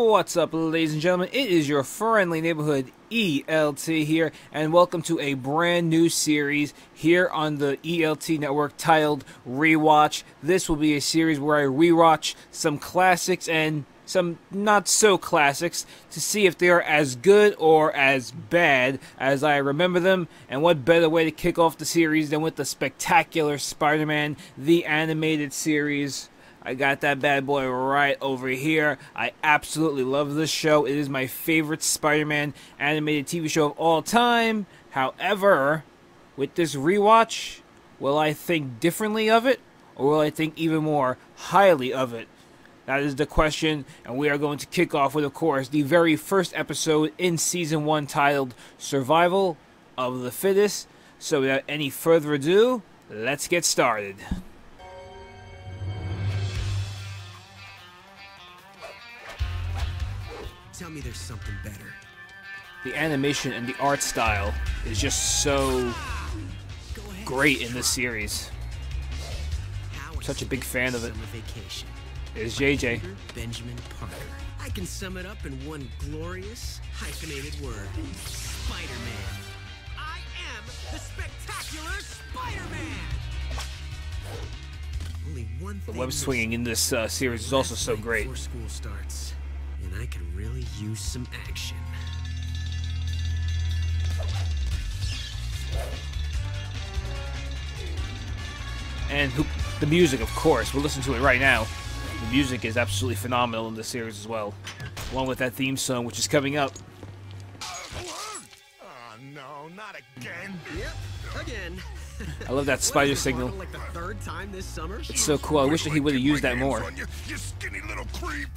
What's up, ladies and gentlemen? It is your friendly neighborhood ELT here, and welcome to a brand new series here on the ELT network titled ReWatch. This will be a series where I rewatch some classics and some not so classics to see if they are as good or as bad as I remember them. And what better way to kick off the series than with the spectacular Spider-Man the animated series. I got that bad boy right over here. I absolutely love this show. It is my favorite Spider-Man animated TV show of all time. However, with this rewatch, will I think differently of it, or will I think even more highly of it? That is the question, and we are going to kick off with, of course, the very first episode in Season 1 titled Survival of the Fittest. So without any further ado, let's get started. Tell me there's something better. The animation and the art style is just so great in this series. Such a big fan of it. Vacation. There's JJ. Benjamin Parker. I can sum it up in one glorious, hyphenated word. Spider-Man. I am the spectacular Spider-Man! Only one thing. The web swinging in this series is also so great. Before school starts, and I can really use some action. And the music, of course. We'll listen to it right now. The music is absolutely phenomenal in this series as well, along with that theme song, which is coming up. Oh no, not again. Yep, again. I love that spider signal. Like the third time this summer? It's so cool. I wish that he would have used that more. You skinny little creep.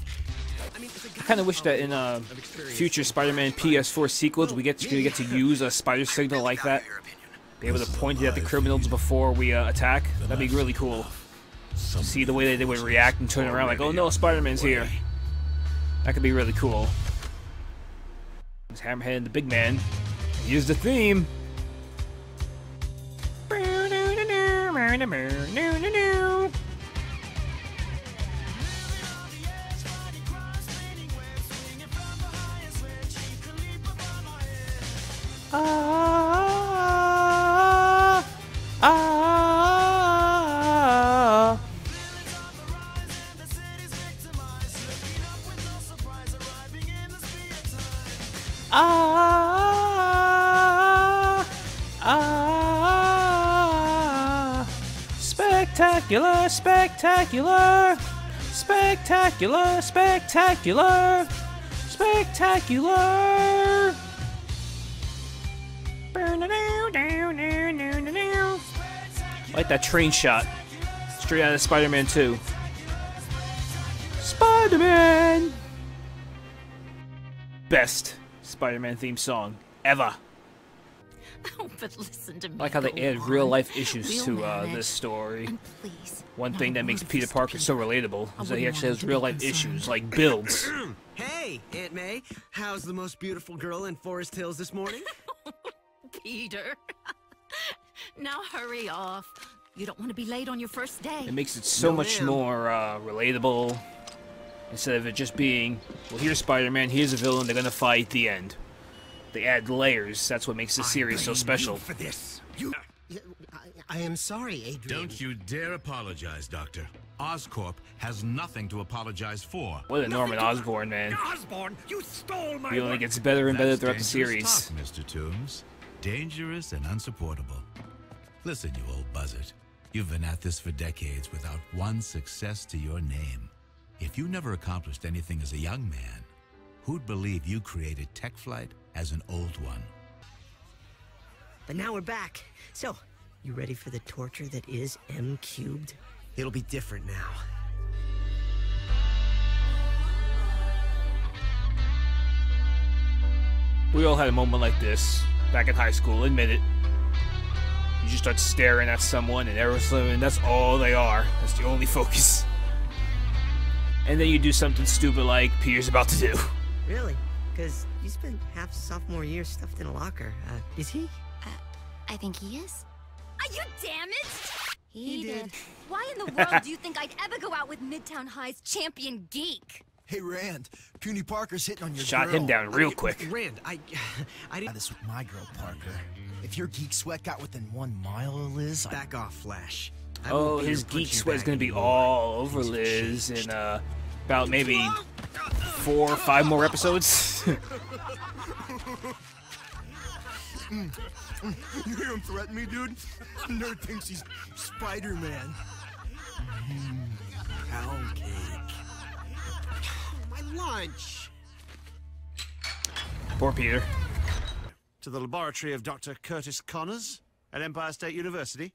I kind of wish that in future Spider-Man PS4 sequels we get to use a spider signal like that. Be able to point it at the criminals before we attack. That'd be really cool. See the way that they would react and turn around like, oh no, Spider-Man's here. That could be really cool. It's Hammerhead and the Big Man. Here's the theme. Spectacular, spectacular, spectacular, spectacular, spectacular. Like that train shot, straight out of Spider-Man 2. Spider-Man! Best Spider-Man theme song ever. Oh, but listen to me. I like how they add real-life issues to this story. Please, One thing that makes Peter Parker so relatable is that he actually has real-life issues, like builds. Hey, Aunt May. How's the most beautiful girl in Forest Hills this morning? Peter. Now hurry off. You don't want to be late on your first day. It makes it so much more relatable. Instead of it just being, well, here's Spider-Man, here's a villain, they're gonna fight, the end. They add layers. That's what makes this series so special. For this, I am sorry, Adrian. Don't you dare apologize, Doctor. Oscorp has nothing to apologize for. What a Norman Osborn, man. Osborn, you stole my. He only gets better and better throughout the That's series. dangerous talk, Mr. Toombs. Dangerous and unsupportable. Listen, you old buzzard. You've been at this for decades without one success to your name. If you never accomplished anything as a young man, who'd believe you created tech flight as an old one? But now we're back. So, you ready for the torture that is M-cubed? It'll be different now. We all had a moment like this back in high school, admit it. You just start staring at someone and that's all they are. That's the only focus. And then you do something stupid like Peter's about to do. Really? Because you spent half sophomore year stuffed in a locker. Is he? I think he is. Are you damaged? He did. Why in the world do you think I'd ever go out with Midtown High's champion geek? Hey, Rand. Puny Parker's hitting on your Shot girl. him down real quick. Rand, I didn't. This with my girl, Parker. If your geek sweat got within 1 mile of Liz, Back off, Flash. I Oh, won't be his your punching geek sweat's bag gonna be anymore. all over Things have Liz changed. in about maybe 4 or 5 more episodes. You hear him threaten me, dude? Nerd thinks he's Spider-Man. Pound cake. My lunch. Poor Peter. To the laboratory of Dr. Curtis Connors at Empire State University.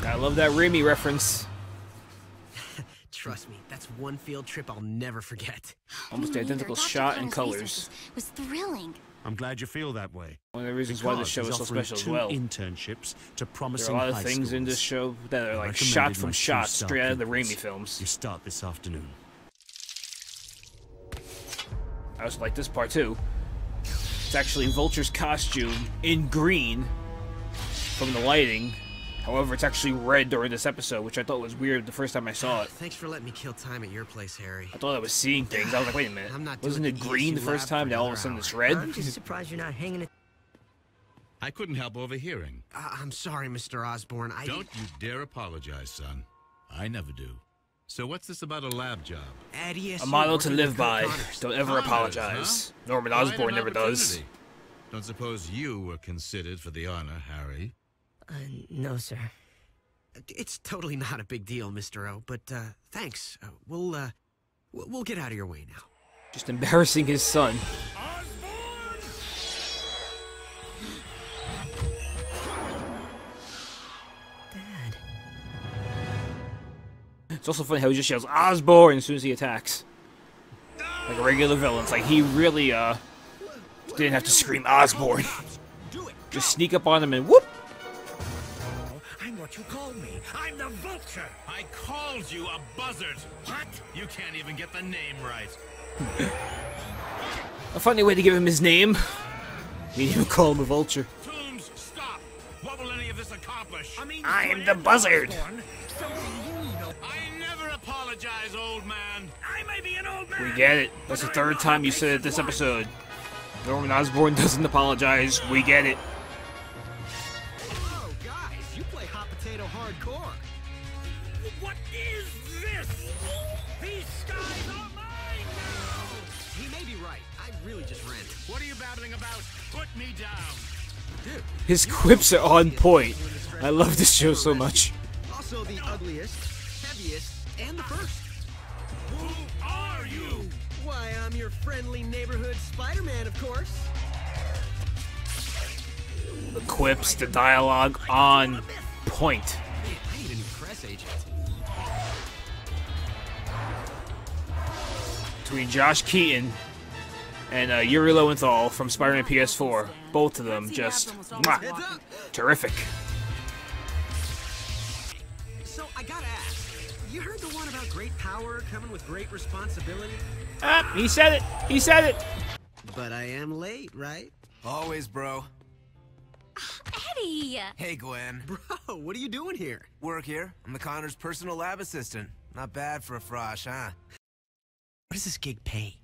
I love that Raimi reference. Trust me, that's one field trip I'll never forget. Almost Me neither. identical Dr. shot and Connor's colors. research was thrilling. I'm glad you feel that way. One of the reasons why the Because show he's is so offering special as 2 well. internships to There promising are a lot of high things in schools. this show that are like Recommended shot from my shot 2-star straight out of the pupils. Raimi films. You start this afternoon. I also like this part too. It's actually Vulture's costume in green from the lighting. However, it's actually red during this episode, which I thought was weird the first time I saw it. Thanks for letting me kill time at your place, Harry. I thought I was seeing things. I was like, wait a minute. I'm not Wasn't doing it the green the ESU first lab time? for Now all of a another sudden it's hour. red? I'm just surprised you're not hanging it. I couldn't help overhearing. I'm sorry, Mr. Osborn. Don't you dare apologize, son. I never do. So what's this about a lab job? At ESU, A motto to working live with by. Kurt Connors. Don't ever Connors, apologize. huh? Norman Quite an Osborn never does. opportunity. Don't suppose you were considered for the honor, Harry? No, sir. It's totally not a big deal, Mr. O, but thanks. We'll get out of your way now. Just embarrassing his son. Dad. It's also funny how he just yells Osborn as soon as he attacks. Like a regular villain. It's like he really didn't have to scream Osborn. Just sneak up on him and whoop! I'm what you call me. I'm the Vulture. I called you a buzzard. What? You can't even get the name right. A funny way to give him his name. You didn't even call him a vulture. Toombs, stop! What will any of this accomplish? I am the buzzard! I never apologize, old man. I may be an old man. We get it. That's the 3rd time you said it this episode. Norman Osborn doesn't apologize. We get it. Oh, guys, you play hot potato hardcore. What is this? These skies are mine now. He may be right. I really just ran it. What are you babbling about? Put me down. His quips are on point. I love this show so much. Also the ugliest, heaviest, and the first. Who are you? Why, I'm your friendly neighborhood Spider-Man, of course. The quips, the dialogue on point. Man, I need a new press agent. Between Josh Keaton and Yuri Lowenthal from Spider-Man PS4. Both of them just mwah, terrific. So, I gotta ask, you heard the one about great power coming with great responsibility? Ah, he said it. He said it. But I am late, right? Always, bro. Eddie! Hey, Gwen. Bro, what are you doing here? Work here. I'm the Connor's personal lab assistant. Not bad for a frosh, huh? What does this gig pay?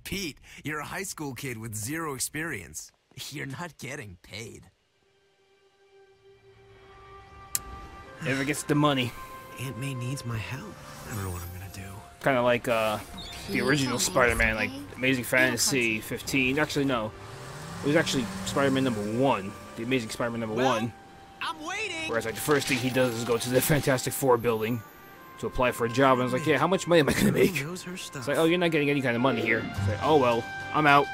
Pete, you're a high school kid with 0 experience. You're not getting paid. Never gets the money. Aunt May needs my help. I don't know what I'm gonna do. Kind of like the original Spider-Man, like Amazing Fantasy 15. Actually, no. It was actually Spider-Man #1. The Amazing Spider-Man #1. I'm waiting! Whereas like the first thing he does is go to the Fantastic Four building to apply for a job. And I was like, yeah, how much money am I going to make? Who knows her stuff? It's like, oh, you're not getting any kind of money here. It's like, oh, well, I'm out.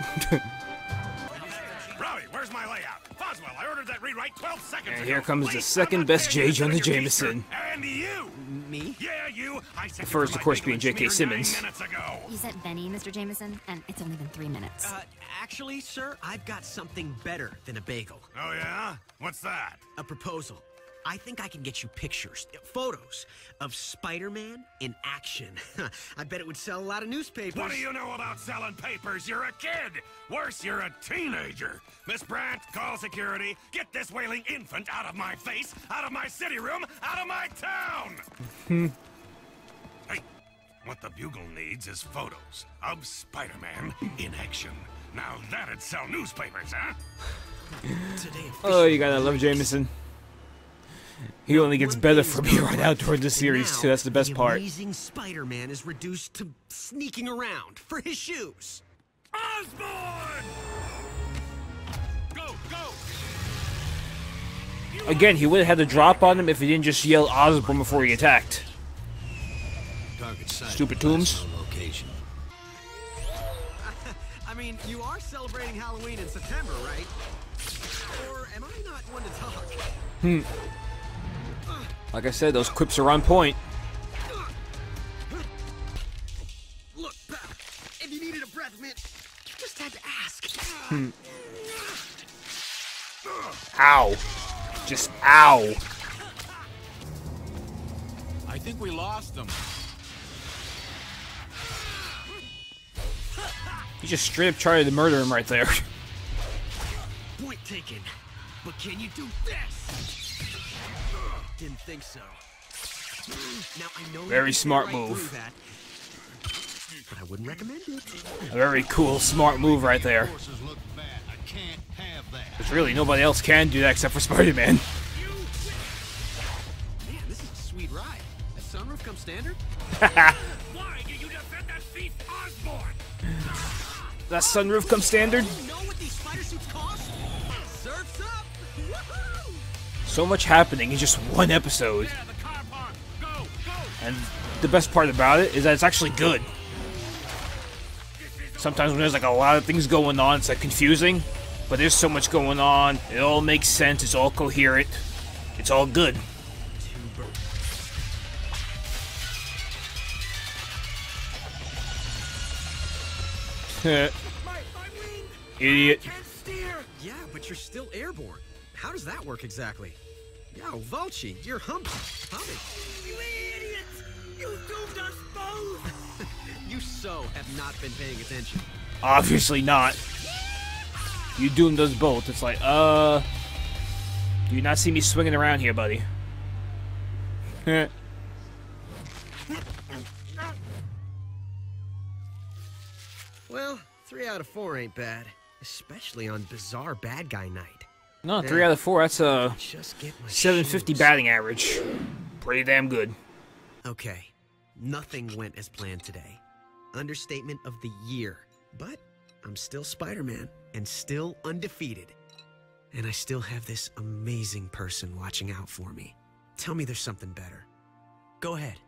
Robbie, where's my layout? Boswell, I ordered that rewrite 12 seconds ago. And here comes the Please, second I'm best not J. paying Jonah you for your Jameson. Easter. And you! Me? Yeah, you! I sent The you first, for of my course, bagel being and J.K. smear Simmons. 9 minutes ago. You said Benny, Mr. Jameson, and it's only been 3 minutes. Actually, sir, I've got something better than a bagel. Oh, yeah? What's that? A proposal. I think I can get you pictures, photos of Spider-Man in action. I bet it would sell a lot of newspapers. What do you know about selling papers? You're a kid. Worse, you're a teenager. Miss Brandt, call security. Get this wailing infant out of my face, out of my city room, out of my town. Hey, what the Bugle needs is photos of Spider-Man in action. Now that'd sell newspapers, huh? Oh, you gotta love Jameson. He only gets better from here on out toward the series, too. That's the best part. Amazing Spider-Man is reduced to sneaking around for his shoes. Osborn! Go, go! Again, he would have had the drop on him if he didn't just yell Osborn before he attacked. Stupid tombs. I mean, you are celebrating Halloween in September, right? Or am I not one to talk? Like I said, those quips are on point. Look, if you needed a breath mint, you just had to ask. Ow. Just ow. I think we lost them. He just straight up tried to murder him right there. Point taken. But can you do this? Didn't think so. Now I know Very smart move. That, but I wouldn't recommend it. A very cool, smart move right there. There's really nobody else can do that except for Spider-Man. Man, this is a sweet ride. A sunroof come standard? Why do you defend that thief, Osborn? That sunroof come standard? You know what these spider suits cost? Surf's up! Woohoo! So much happening in just one episode. Yeah, the car park. Go, go! And the best part about it is that it's actually good. Sometimes when there's like a lot of things going on, it's like confusing. But there's so much going on, it all makes sense, it's all coherent. It's all good. Idiot. Yeah, but you're still airborne. How does that work exactly? Yo, Vulci, you're humping. You idiots! You doomed us both! You so have not been paying attention. Obviously not. You doomed us both. It's like, do you not see me swinging around here, buddy? Well, 3 out of 4 ain't bad. Especially on bizarre bad guy night. No, 3 out of 4. That's a Just get my 750 shoes. batting average. Pretty damn good. Okay, nothing went as planned today. Understatement of the year. But I'm still Spider-Man and still undefeated. And I still have this amazing person watching out for me. Tell me there's something better. Go ahead.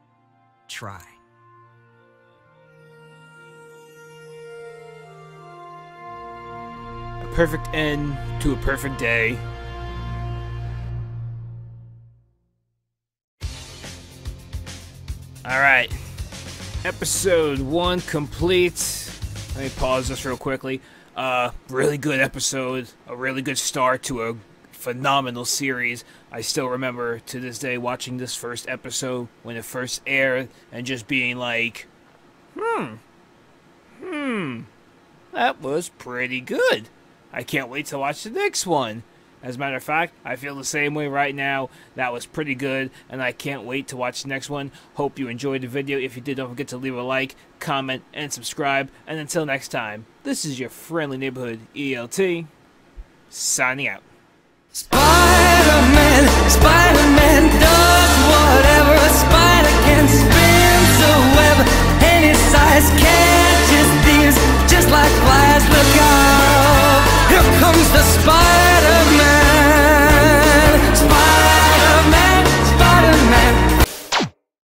Try. A perfect end to a perfect day. Alright. Episode 1 complete. Let me pause this real quickly. Really good episode. A really good start to a phenomenal series. I still remember to this day watching this first episode when it first aired and just being like, that was pretty good. I can't wait to watch the next one. As a matter of fact, I feel the same way right now. That was pretty good, and I can't wait to watch the next one. Hope you enjoyed the video. If you did, don't forget to leave a like, comment, and subscribe. And until next time, this is your friendly neighborhood ELT, signing out. Spider-Man, Spider-Man does what